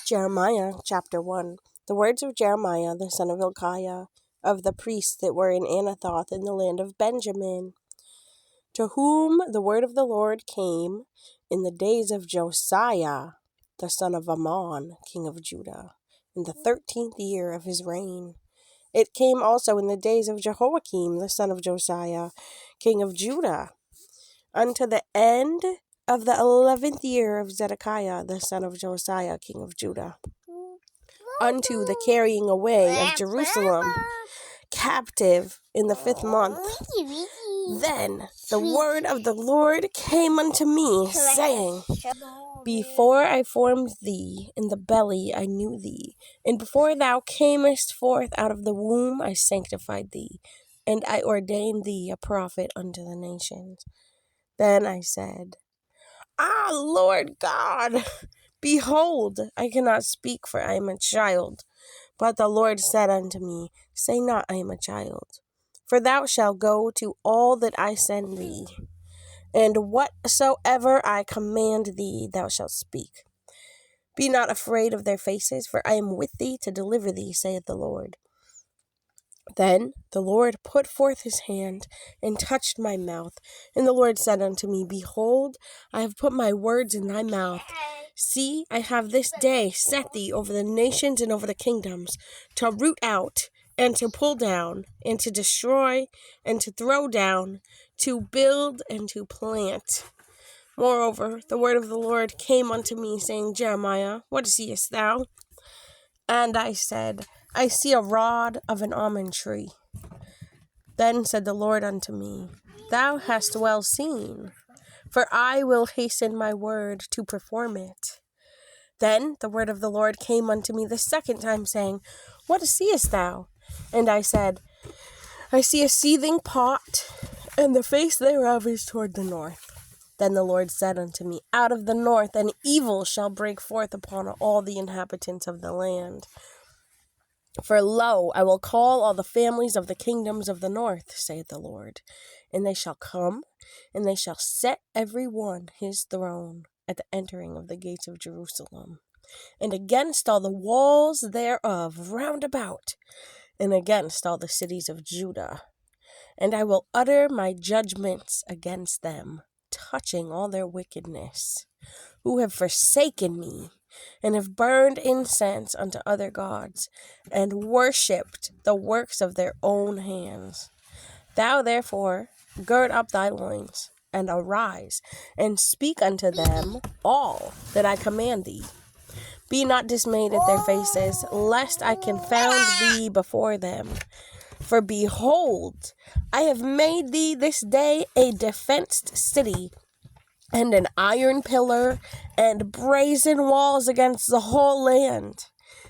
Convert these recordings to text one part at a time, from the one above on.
Jeremiah chapter 1. The words of Jeremiah the son of Hilkiah, of the priests that were in Anathoth in the land of Benjamin, to whom the word of the Lord came in the days of Josiah the son of Ammon, king of Judah, in the 13th year of his reign. It came also in the days of Jehoiakim the son of Josiah, king of Judah, unto the end of the 11th year of Zedekiah the son of Josiah, king of Judah, unto the carrying away of Jerusalem captive in the 5th month. Then the word of the Lord came unto me, saying, Before I formed thee in the belly I knew thee, and before thou camest forth out of the womb I sanctified thee, and I ordained thee a prophet unto the nations. Then I said, Lord God, behold, I cannot speak, for I am a child. But the Lord said unto me, Say not, I am a child. For thou shalt go to all that I send thee, and whatsoever I command thee thou shalt speak. Be not afraid of their faces, for I am with thee to deliver thee, saith the Lord. Then the Lord put forth his hand and touched my mouth. And the Lord said unto me, Behold, I have put my words in thy mouth. See, I have this day set thee over the nations and over the kingdoms, to root out, and to pull down, and to destroy, and to throw down, to build, and to plant. Moreover, the word of the Lord came unto me, saying, Jeremiah, what seest thou? And I said, I see a rod of an almond tree. Then said the Lord unto me, Thou hast well seen, for I will hasten my word to perform it. Then the word of the Lord came unto me the second time, saying, What seest thou? And I said, I see a seething pot, and the face thereof is toward the north. Then the Lord said unto me, Out of the north an evil shall break forth upon all the inhabitants of the land. For lo, I will call all the families of the kingdoms of the north, saith the Lord, and they shall come, and they shall set every one his throne at the entering of the gates of Jerusalem, and against all the walls thereof round about, and against all the cities of Judah. And I will utter my judgments against them, touching all their wickedness, who have forsaken me, and have burned incense unto other gods, and worshipped the works of their own hands. Thou therefore gird up thy loins, and arise, and speak unto them all that I command thee. Be not dismayed at their faces, lest I confound thee before them. For behold, I have made thee this day a defenced city, and an iron pillar, and brazen walls against the whole land,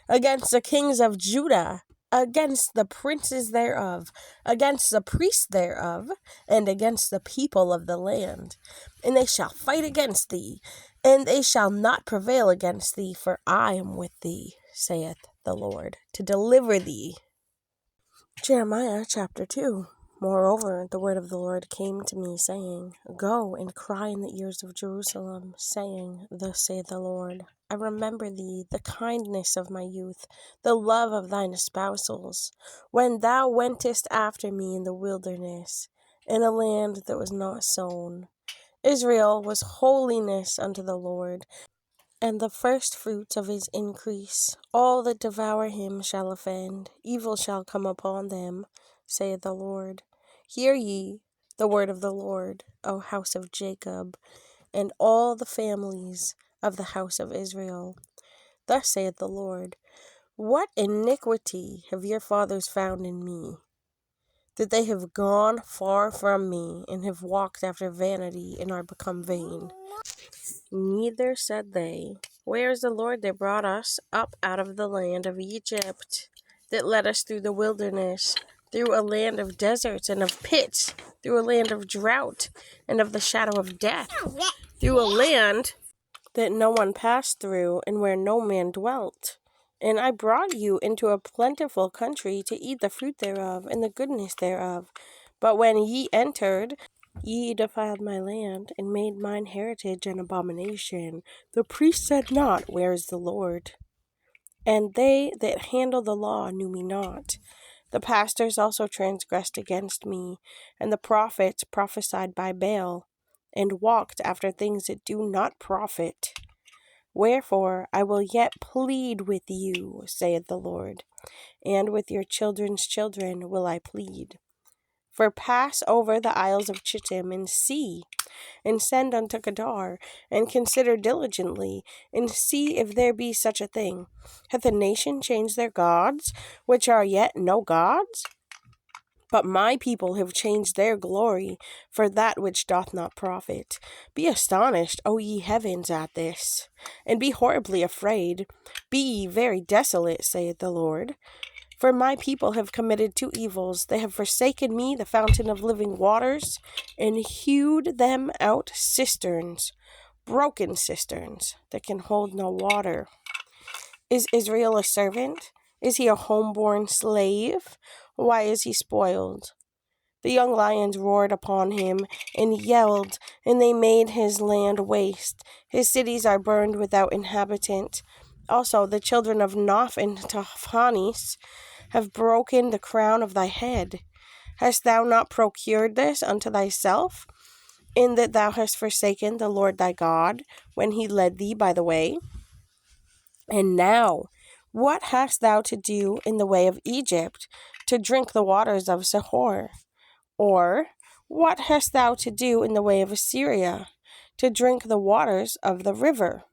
against the kings of Judah, against the princes thereof, against the priests thereof, and against the people of the land. And they shall fight against thee, and they shall not prevail against thee, for I am with thee, saith the Lord, to deliver thee. Jeremiah chapter 2. Moreover, the word of the Lord came to me, saying, Go and cry in the ears of Jerusalem, saying, Thus saith the Lord, I remember thee, the kindness of my youth, the love of thine espousals, when thou wentest after me in the wilderness, in a land that was not sown. Israel was holiness unto the Lord, and the first fruits of his increase. All that devour him shall offend, evil shall come upon them, saith the Lord. Hear ye the word of the Lord, O house of Jacob, and all the families of the house of Israel. Thus saith the Lord, What iniquity have your fathers found in me, that they have gone far from me, and have walked after vanity, and are become vain? Neither said they, Where is the Lord that brought us up out of the land of Egypt, that led us through the wilderness, through a land of deserts and of pits, through a land of drought and of the shadow of death, through a land that no one passed through, and where no man dwelt? And I brought you into a plentiful country to eat the fruit thereof, and the goodness thereof. But when ye entered, ye defiled my land, and made mine heritage an abomination. The priest said not, Where is the Lord? and they that handle the law knew me not. The pastors also transgressed against me, and the prophets prophesied by Baal, and walked after things that do not profit. Wherefore I will yet plead with you, saith the Lord, and with your children's children will I plead. For pass over the isles of Chittim, and see, and send unto Kedar, and consider diligently, and see if there be such a thing. Hath a nation changed their gods, which are yet no gods? But my people have changed their glory for that which doth not profit. Be astonished, O ye heavens, at this, and be horribly afraid. Be ye very desolate, saith the Lord. For my people have committed two evils. They have forsaken me, the fountain of living waters, and hewed them out cisterns, broken cisterns, that can hold no water. Is Israel a servant? Is he a homeborn slave? Why is he spoiled? The young lions roared upon him, and yelled, and they made his land waste. His cities are burned without inhabitant. Also the children of Noph and Tahpanhes have broken the crown of thy head. Hast thou not procured this unto thyself, in that thou hast forsaken the Lord thy God, when he led thee by the way? And now, what hast thou to do in the way of Egypt, to drink the waters of Sihor? Or, what hast thou to do in the way of Assyria, to drink the waters of the river?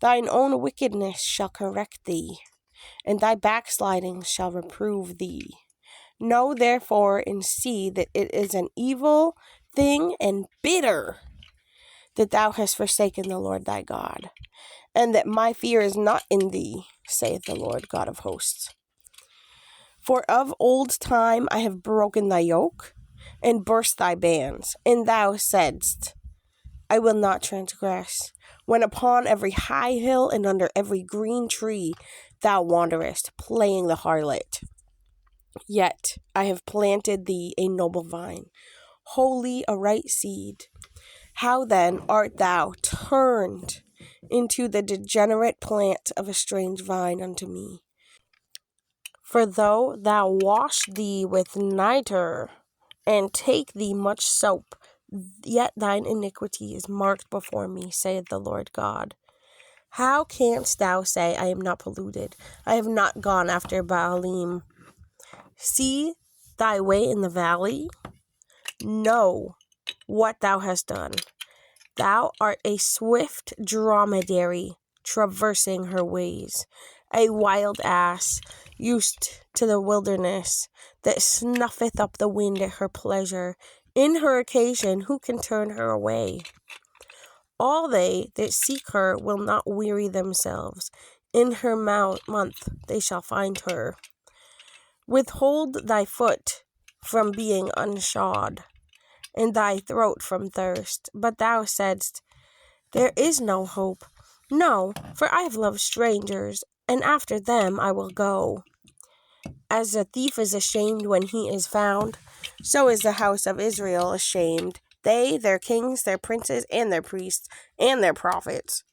Thine own wickedness shall correct thee, and thy backsliding shall reprove thee. Know therefore and see that it is an evil thing and bitter that thou hast forsaken the Lord thy God, and that my fear is not in thee, saith the Lord God of hosts. For of old time I have broken thy yoke, and burst thy bands, and thou saidst, I will not transgress, when upon every high hill and under every green tree thou wanderest, playing the harlot. Yet I have planted thee a noble vine, wholly a right seed. How then art thou turned into the degenerate plant of a strange vine unto me? For though thou wash thee with nitre, and take thee much soap, yet thine iniquity is marked before me, saith the Lord God. How canst thou say, I am not polluted? I have not gone after Baalim. See thy way in the valley? Know what thou hast done. Thou art a swift dromedary, traversing her ways, a wild ass, used to the wilderness, that snuffeth up the wind at her pleasure. In her occasion, who can turn her away? All they that seek her will not weary themselves. In her month they shall find her. Withhold thy foot from being unshod, and thy throat from thirst. But thou saidst, there is no hope. No, for I have loved strangers, and after them I will go. As a thief is ashamed when he is found, so is the house of Israel ashamed, they, their kings, their princes, and their priests, and their prophets,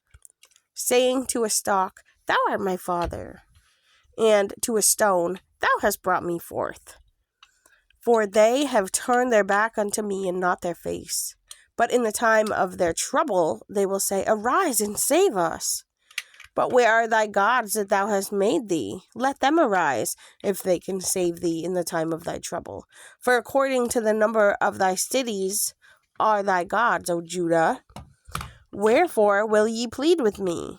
saying to a stalk, Thou art my father, and to a stone, Thou hast brought me forth. For they have turned their back unto me, and not their face. But in the time of their trouble they will say, Arise and save us. But where are thy gods that thou hast made thee? Let them arise, if they can save thee in the time of thy trouble. For according to the number of thy cities are thy gods, O Judah. Wherefore will ye plead with me?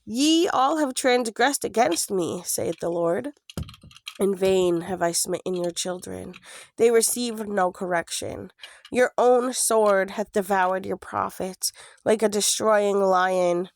Ye all have transgressed against me, saith the Lord. In vain have I smitten your children. They receive no correction. Your own sword hath devoured your prophets, like a destroying lion.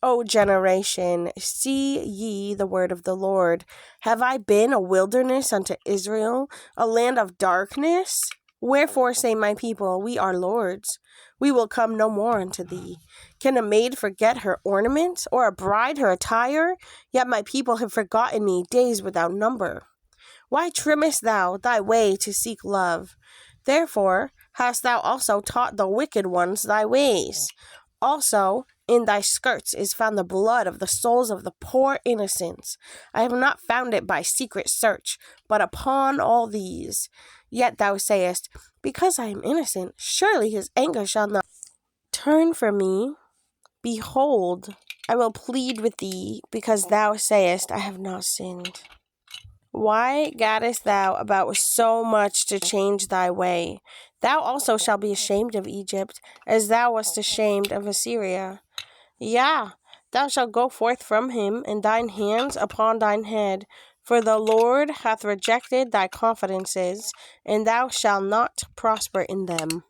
O generation, see ye the word of the Lord. Have I been a wilderness unto Israel, a land of darkness? Wherefore say my people, We are lords. We will come no more unto thee. Can a maid forget her ornaments, or a bride her attire? Yet my people have forgotten me days without number. Why trimmest thou thy way to seek love? Therefore hast thou also taught the wicked ones thy ways. Also In thy skirts is found the blood of the souls of the poor innocents. I have not found it by secret search, but upon all these. Yet thou sayest, because I am innocent, surely his anger shall not turn from me. Behold, I will plead with thee, because thou sayest, I have not sinned. Why gaddest thou about so much to change thy way? Thou also shalt be ashamed of Egypt, as thou wast ashamed of Assyria. Yea, thou shalt go forth from him, and thine hands upon thine head. For the Lord hath rejected thy confidences, and thou shalt not prosper in them.